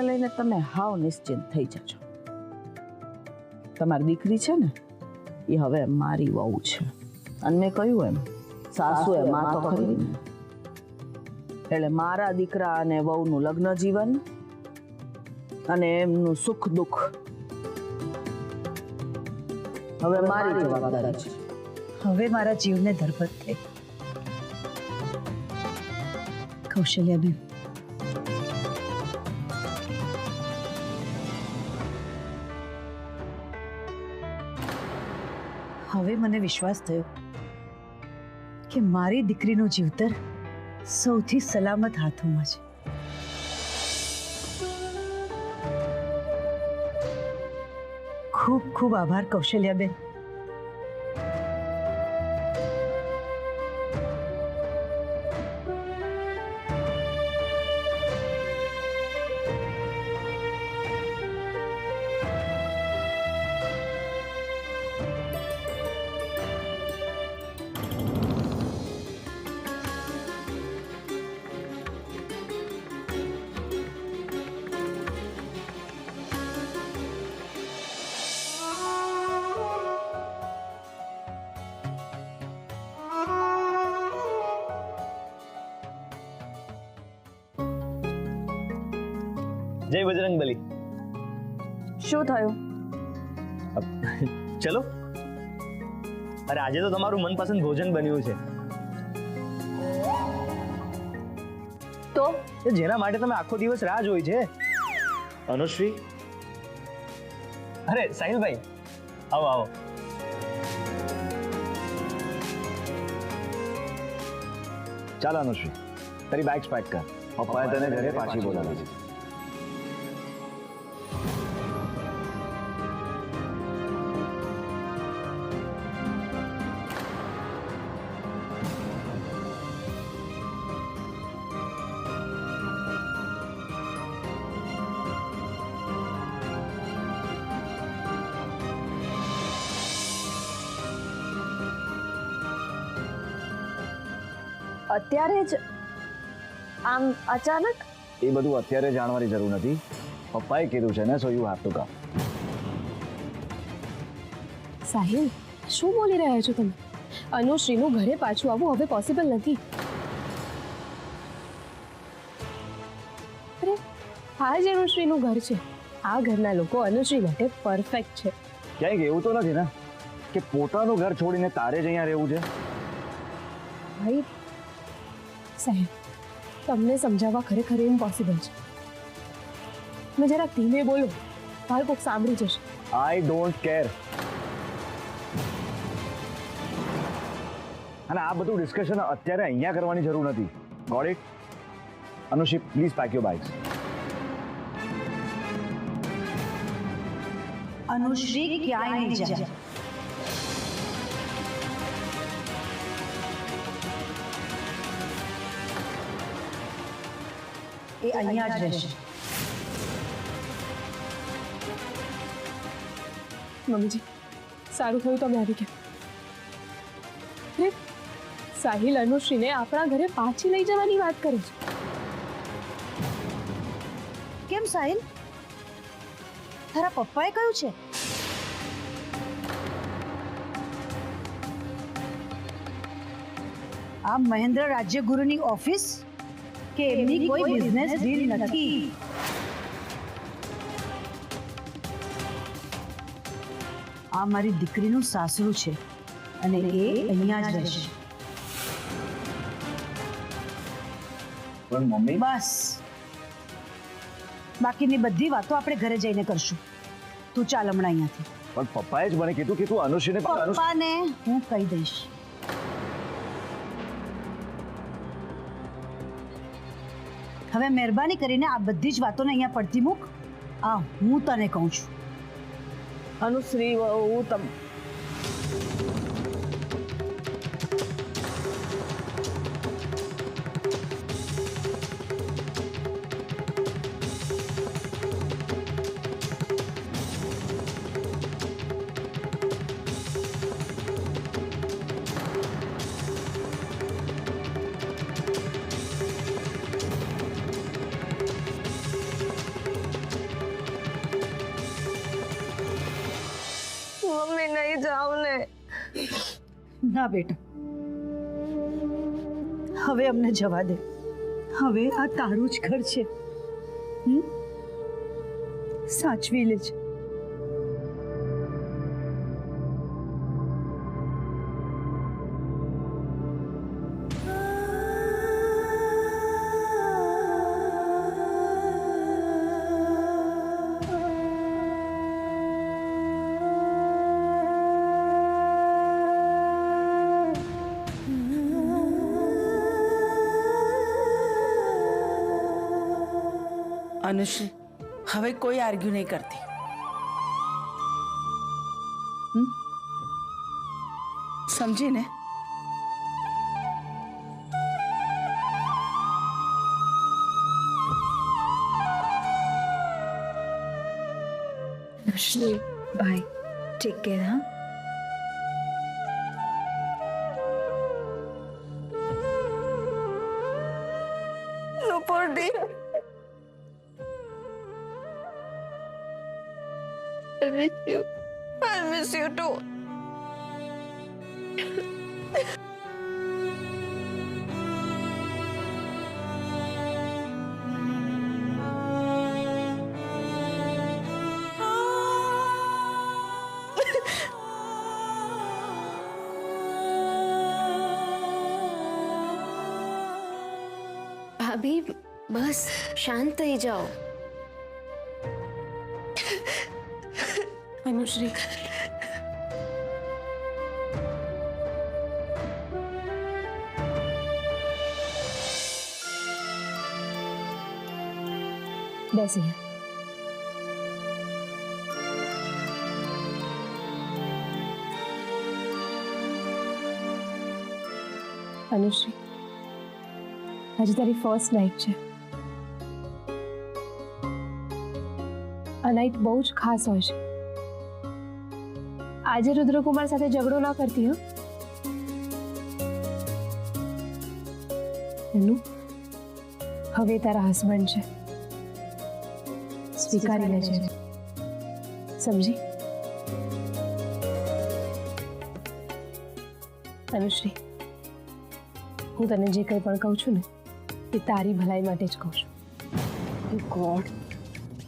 લઈને તમે હાવ નિશ્ચિંત થઈ જજો. તમારી દીકરી છે ને એ હવે મારી વહુ છે, અને મેં કહ્યું એમ સાસુ એ માં તો ખરી ને, એટલે મારા દીકરા અને વહુનું લગ્ન જીવન અને એમનું સુખ દુઃખ હવે મારી જવાબદારી છે. હવે મારા જીવને ધરપત થઈ. કૌશલ્યાબેન, હવે મને વિશ્વાસ થયો કે મારી દીકરીનું જીવતર સૌથી સલામત હાથોમાં છે. ખૂબ ખૂબ આભાર કૌશલ્યાબેન. જય બજરંગબલી. શું થયું? ચલો. અરે આજે તો તમારું મનપસંદ ભોજન બન્યું છે, તો જેના માટે તમે આખો દિવસ રાહ જોઈ છે. અનુશ્રી, અરે સાહિલભાઈ, આવો આવો. ચાલ અનુશ્રી, તારી બાઇક્સ પેક કર. પપ્પાએ તને ઘરે પાછી બોલાવી છે. અત્યારે જ આમ અચાનક? એ બધું અત્યારે જાણવાની જરૂર નથી. પપ્પાએ કીધું છે ને, so you have to come. Sahil, શું બોલી રહ્યા છો તમે? અનુશ્રીનું ઘરે પાછું આવવું હવે પોસિબલ નથી. અરે આ જ અનુશ્રીનું ઘર છે. આ ઘરના લોકો અનુશ્રી માટે પરફેક્ટ છે. ક્યાંક એવું તો નથી ને કે પોતાનું ઘર છોડીને તારે જ અહીંયા રહેવું છે? ભાઈ સાહેબ, તમને સમજાવવા ખરેખર ઇમ્પોસિબલ છે. મેં જરાક ધીમે બોલો, ભાઈ કોક સાંભળી જશે. I don't care. અને આ બધું ડિસ્કશન અત્યારે અહીંયા કરવાની જરૂર નથી. Got it? Anushree, please pack your bikes. Anushree ક્યાંય નહીં જાય. એ અહીંયા જ રહેશે. મમ્મીજી, સારું થયું તમે આવી ગયા. અરે સાહિલ અનુશ્રીને આપણા ઘરે પાછી લઈ જવાની વાત કરે છે. કેમ સાહિલ? તારા પપ્પાએ કહ્યું છે? આ મહેન્દ્ર રાજ્યગુરુની ઓફિસ કે એમની કોઈ બિઝનેસ ડીલ નથી. આ મારી દીકરીનું સાસરું છે અને એ અહીંયા જ રહેશે. પણ મમ્મી, બસ, બાકીની બધી વાતો આપણે ઘરે જઈને કરશું. તું ચાલ હમણાં અહીંયાથી. પણ પપ્પાએ જ મને કીધું કે તું અનુશ્રીને પપ્પાને હું કહી દઈશ. હવે મહેરબાની કરીને આ બધી જ વાતોને અહીંયા પડતી મૂક. આ હું તને કહું છું. અનુશ્રી વહુ તમ ના બેટા, હવે અમને જવા દે. હવે આ તારું જ ઘર છે. સાચવી લેજે. अनुश्री હવે કોઈ આર્ગ્યુ નહીં કરતી. સમજી ને? Bye, take care. હા, I miss you too. ભાભી બસ શાંત થઈ જાઓ. अनुश्री, બેસીએ. अनुश्री, આજે તારી ફર્સ્ટ નાઇટ છે. આ નાઇટ બહુ જ ખાસ હોય છે. આજે રુદ્રકુમાર સાથે ઝઘડો ના કરતી. એનું હવે તારા હસબન્ડ છે, સ્વીકારી લેજે. સમજી? अनुश्री, હું તને જે કંઈ પણ કહું છું ને એ તારી ભલાઈ માટે જ કહું છું. ગોડ,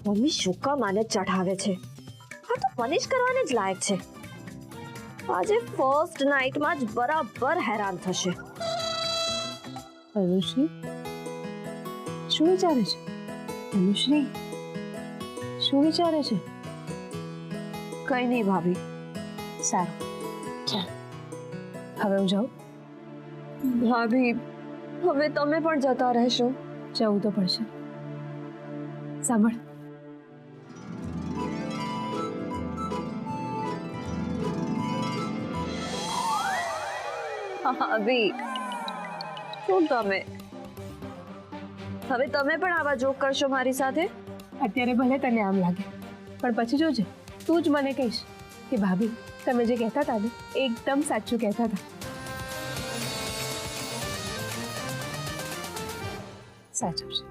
મમ્મી શું કામ આને ચઢાવે છે? આ તો પનિશ કરવાને જ લાયક છે. આજે ફર્સ્ટ નાઇટમાં જ બરાબર હેરાન થશે. अनुश्री, શું વિચારે છે? अनुश्री, શું વિચારે છે? કઈ નહીં ભાભી. સારું, ચાલ હવે હું જાઉં. ભાભી, હવે તમે પણ જતા રહેશો? જવું તો પડશે. સાંભળ, ભાભી શું તમે હવે તમે પણ આવા જોક કરશો મારી સાથે? અત્યારે ભલે તને આમ લાગે, પણ પછી જોજે તું જ મને કહીશ કે ભાભી તમે જે કહેતા હતા ને એકદમ સાચું કહેતા હતા. સાચું છે.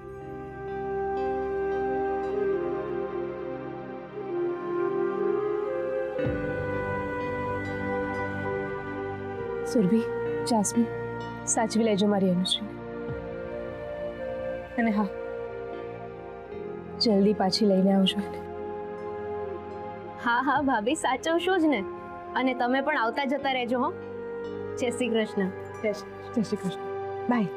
સુરભી, જાસ્મીન, સાચવી લેજો મારી અનુશ્રી. અને હા, જલ્દી પાછી લઈને આવજો એને. હા હા ભાભી, સાચવશો જ ને. અને તમે પણ આવતા જતા રહેજો. હો, જય શ્રી કૃષ્ણ. જય શ્રી કૃષ્ણ. બાય.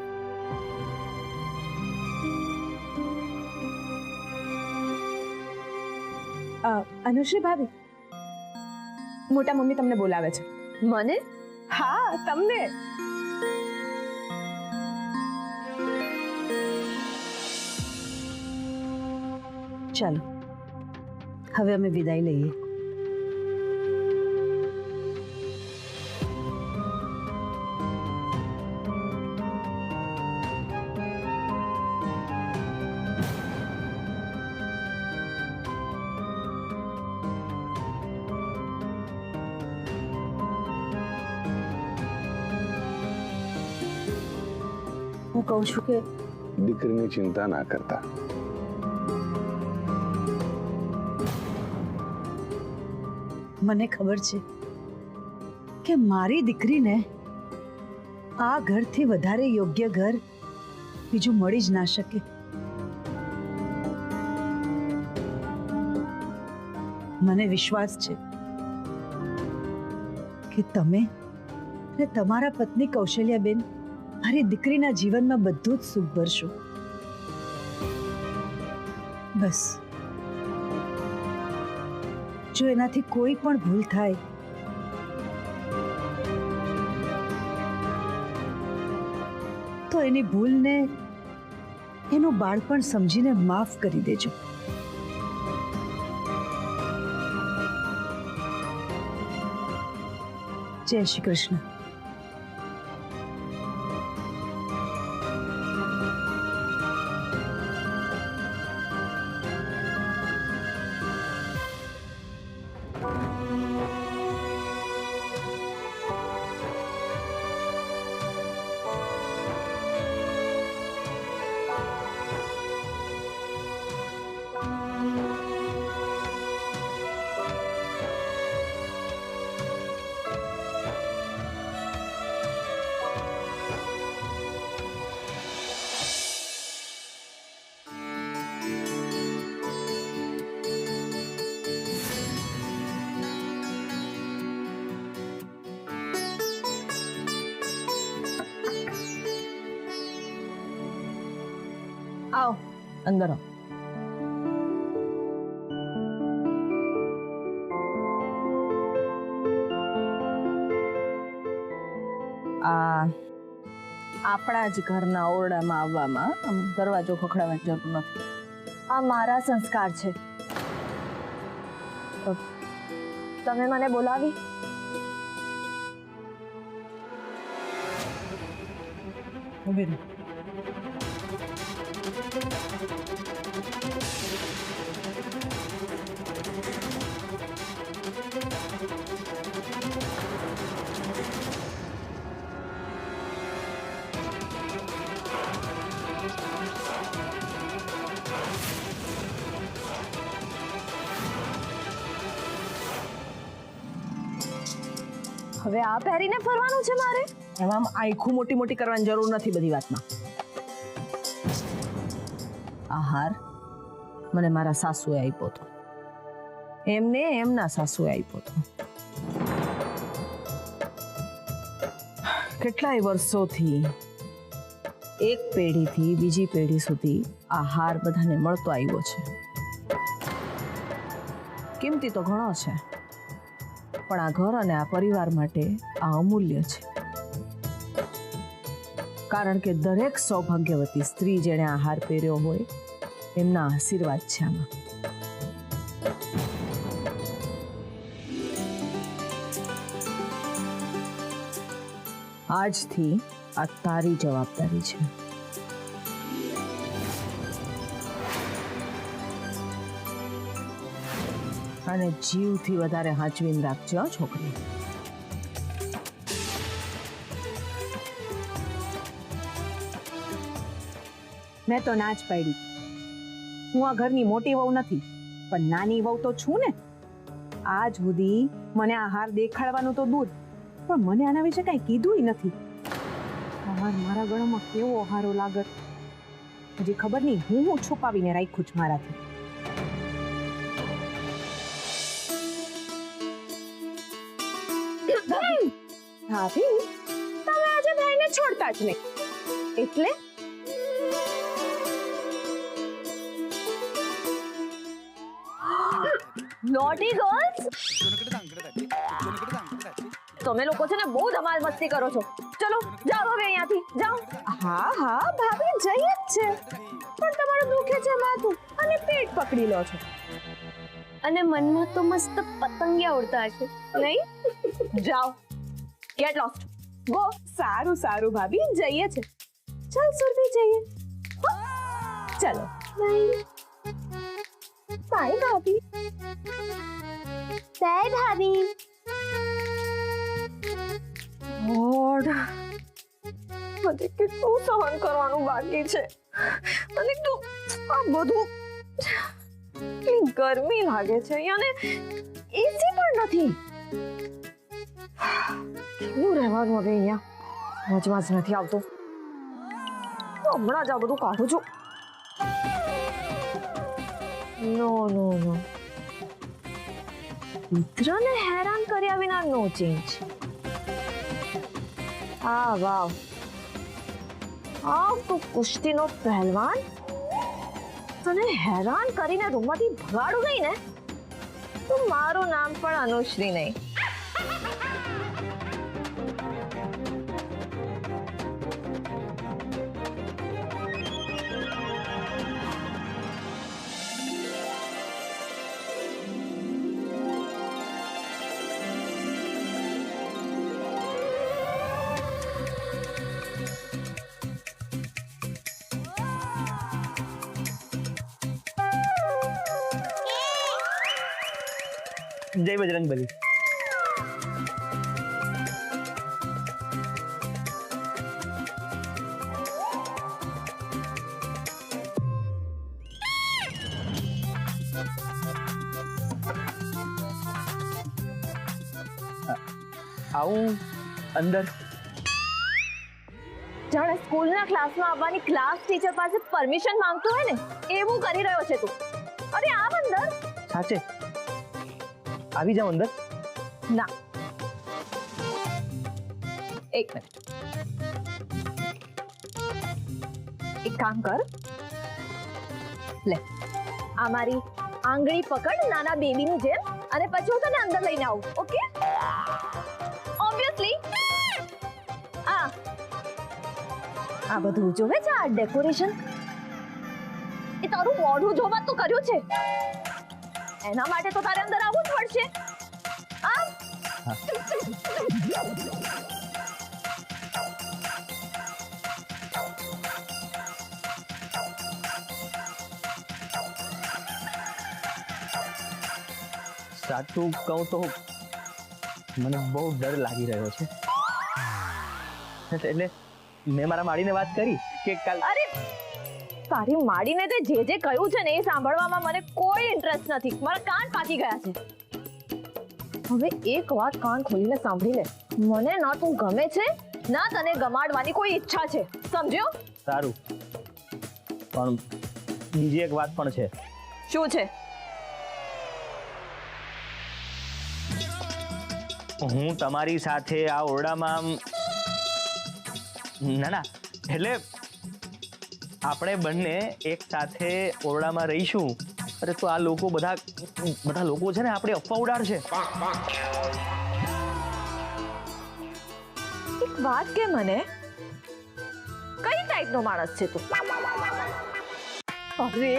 अनुश्री भाभी, मोटा मम्मी તમને બોલાવે છે. મને? હા, તમને. ચાલો હવે અમે વિદાય લઈએ. હું કહું છું કે દીકરીની ચિંતા ના કરતા. મને ખબર છે કે મારી દીકરીને આ ઘરથી વધારે યોગ્ય ઘર બીજું મળી જ ના શકે. મને વિશ્વાસ છે કે તમે અને તમારા પત્ની કૌશલ્યાબેન મારી દીકરીના જીવનમાં બધું જ સુખ ભરશો. બસ જો એનાથી કોઈ પણ ભૂલ થાય તો એની ભૂલને એનું બાળપણ સમજીને માફ કરી દેજો. જય શ્રી કૃષ્ણ. આવો અંદર આવો. આ આપણા જ ઘરના ઓરડામાં આવવામાં આમ દરવાજો ખખડાવવાની જરૂર નથી. આ મારા સંસ્કાર છે. તમે મને બોલાવી? ઊભી રહો. હવે આ પહેરીને ફરવાનું છે મારે? એમાં આંખું મોટી મોટી કરવાની જરૂર નથી બધી વાતમાં. આ હાર મને મારા સાસુએ આપ્યો હતો. એમને એમના સાસુએ આપ્યો હતો. કેટલાય વર્ષોથી એક પેઢીથી બીજી પેઢી સુધી આ હાર બધાને મળતો આવ્યો છે. કિંમતી તો ઘણો છે, પણ આ ઘર અને આ પરિવાર માટે આ અમૂલ્ય છે. કારણ કે દરેક સૌભાગ્યવતી સ્ત્રી જેણે આ હાર પહેર્યો હોય એમના આશીર્વાદ છે આમાં. આજથી આ તારી જવાબદારી છે. અને જીવથી વધારે હાચવીને રાખજો છોકરી. મેં તો ના જ પાડી. હું આ ઘરની મોટી વહુ નથી, પણ નાની વહુ તો છું ને. આજ સુધી મને આ હાર દેખાડવાનું તો દૂર, પણ મને આના વિશે કાંઈ કીધું નથી. હાર મારા ગળામાં કેવો હારો લાગત, હજી ખબર નહીં હું છુપાવીને રાખ્યું છું મારાથી. ભાભી, તમે આજે ભાઈને છોડતા જ નહીં. એટલે નોટી ગર્લ્સ, તમે લોકો છે ને બહુ ધમાલ મસ્તી કરો છો. ચલો જાઓ હવે અહીંયાથી જાઓ. હા હા ભાભી જઈ જ છે, પણ તમારું દુખે છે માથું અને પેટ પકડી લો છો. અને મનમાં તો મસ્ત પતંગિયા ઉડતા હશે નહીં? જાઓ, ગેટ લોસ્ટ, ગો. સારું સારું ભાભી જઈએ છે. ચાલ સુરભી જઈએ. ચલો બાય ભાભી. બાય ભાભી. ગોડ, હજી કેટલું સહન કરવાનું બાકી છે. અને તો આ બધું કેટલી ગરમી લાગે છે અહીંયા ને એસી પણ નથી. કેવું રહેવાનું હવે અહીંયા સમજમાં જ નથી આવતું. તો હમણાં જ આ બધું કાઢું છું. નો નો નો, મિત્રને હેરાન કર્યા વિના નો ચેન્જ. આ વાવ, આ તો કુસ્તીનો પહેલવાન તને હેરાન કરીને રૂમમાંથી ભગાડું ગઈ ને તો મારું નામ પણ અનુશ્રી નહીં. જય બજરંગબલી. આવું અંદર? જાણે સ્કૂલના ક્લાસમાં આવવાની ક્લાસ ટીચર પાસે પરમિશન માંગતો હોય ને એવું કરી રહ્યો છે તું. અરે આવ અંદર. સાચે આવી જાવ અંદર. ના, એક મિનિટ, એક કામ કર, લે આ મારી આંગળી પકડ નાના બેબીની જેમ અને પછી હું તને અંદર લઈને આવું. ઓકે? ઓબ્વિયસલી આ બધું જોવે છે, આ ડેકોરેશન એ તારું મોઢું જોવા તો કર્યું છે, એના માટે તો તારે અંદર આવવું જ પડશે. સાચું કહું તો મને બહુ ડર લાગી રહ્યો છે. એટલે મેં મારા માડીને વાત કરી કે કાલ. અરે તારી માડીને તે જે જે કહ્યું છે ને એ સાંભળવામાં મને કોઈ ઇન્ટરેસ્ટ નથી. મારા કાન પાકી ગયા છે. હવે એક વાત કાન ખોલીને સાંભળી લે, મને ના તું ગમે છે ના તને ગમાડવાની કોઈ ઈચ્છા છે, સમજ્યો? સારું, પણ બીજી એક વાત પણ છે. શું છે? હું તમારી સાથે આ ઓરડામાં ના એટલે આપણે બંને એક સાથે ઓરડામાં રહીશું. અરે તો આ લોકો બધા લોકો છે ને આપણે અફવા ઉડાડશે. એક વાત કે મને, કઈ ટાઈપનો માણસ છે તું? અરે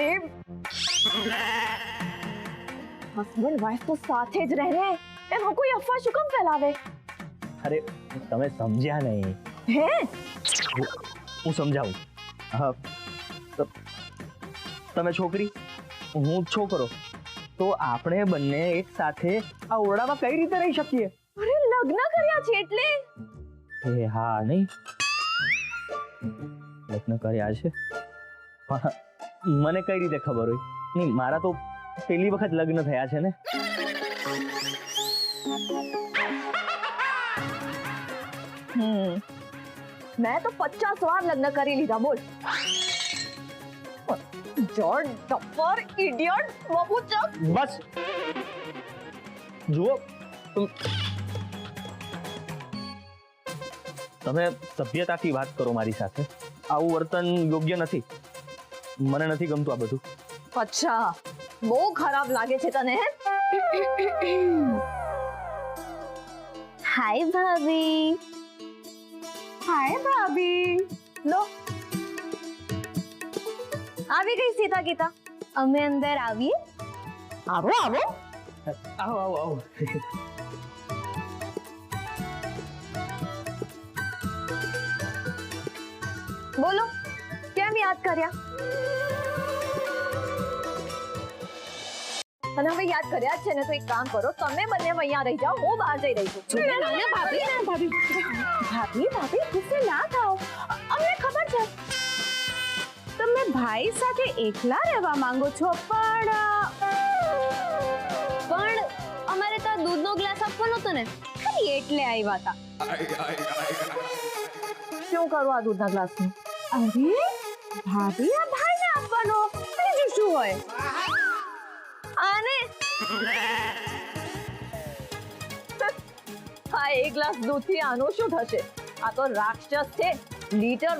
હસબન્ડ વાઈફ તો સાથે જ રહે એમાં કોઈ અફવા શું કામ ફેલાવે? અરે તમે સમજ્યા નહીં. હે? હું સમજાવું. હા, તમે છોકરી, હું છોકરો, તો આપણે બંને એક સાથે આ ઓરડામાં કઈ રીતે રહી શકીએ? અરે લગ્ન કર્યા છે એટલે? એ હા, નહીં લગ્ન કર્યા છે પણ મને કઈ રીતે ખબર હોય? નહીં, મારા તો પહેલી વખત લગ્ન થયા છે ને. મેં તો 50 વાર લગ્ન કરી લીધા. બોલ. જોડ ટપ્પર ઇડિયટ બબુચક. બસ જુઓ, તમે સભ્યતાથી વાત કરો મારી સાથે. આવું વર્તન યોગ્ય નથી. મને નથી ગમતું આ બધું. અચ્છા, બહુ ખરાબ લાગે છે તને? હાય ભાભી. હાય ભાભી. લો આવી ગઈ સીતા ગીતા. અમે અંદર આવીએ? આવો આવો. આવો આવો આવો. બોલો, કેમ યાદ કર્યા? અને હવે યાદ કર્યા જ છે ને તો એક કામ કરો, તમે બંને અહીંયા રહી જાઓ, હું બહાર જઈ રહી છું. ભાભી ગુસ્સે ના થાઓ, અમને ખબર છે તમે ભાઈ સાથે એકલા રહેવા માંગો છો, પણ અમારે તો દૂધનો ગ્લાસ આપવાનો હતો ને. નથી એટલે આવ્યા હતા. શું કરું આ દૂધના ગ્લાસનું? અરે ભાભી આ ભાઈને આપવાનો, બીજું શું હોય? આને હા, એક ગ્લાસ દૂધથી આનું શું થશે? આ તો રાક્ષસ છે. લીટર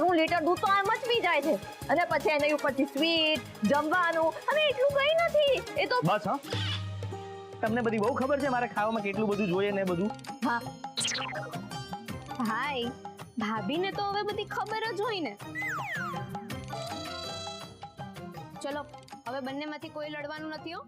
દૂધ તો આમ જ પી જાય છે, અને પછી એની ઉપરથી સ્વીટ, જમવાનું, અને એટલું કઈ નથી. એ તો બસ હા, તમને બધી બહુ ખબર છે મારે ખાવામાં કેટલું બધું જોઈએ ને બધું. હા, ભાઈ ભાભીને તો હવે બધી ખબર જ હોય ને. ચલો હવે બંનેમાંથી કોઈ લડવાનું નથી હો.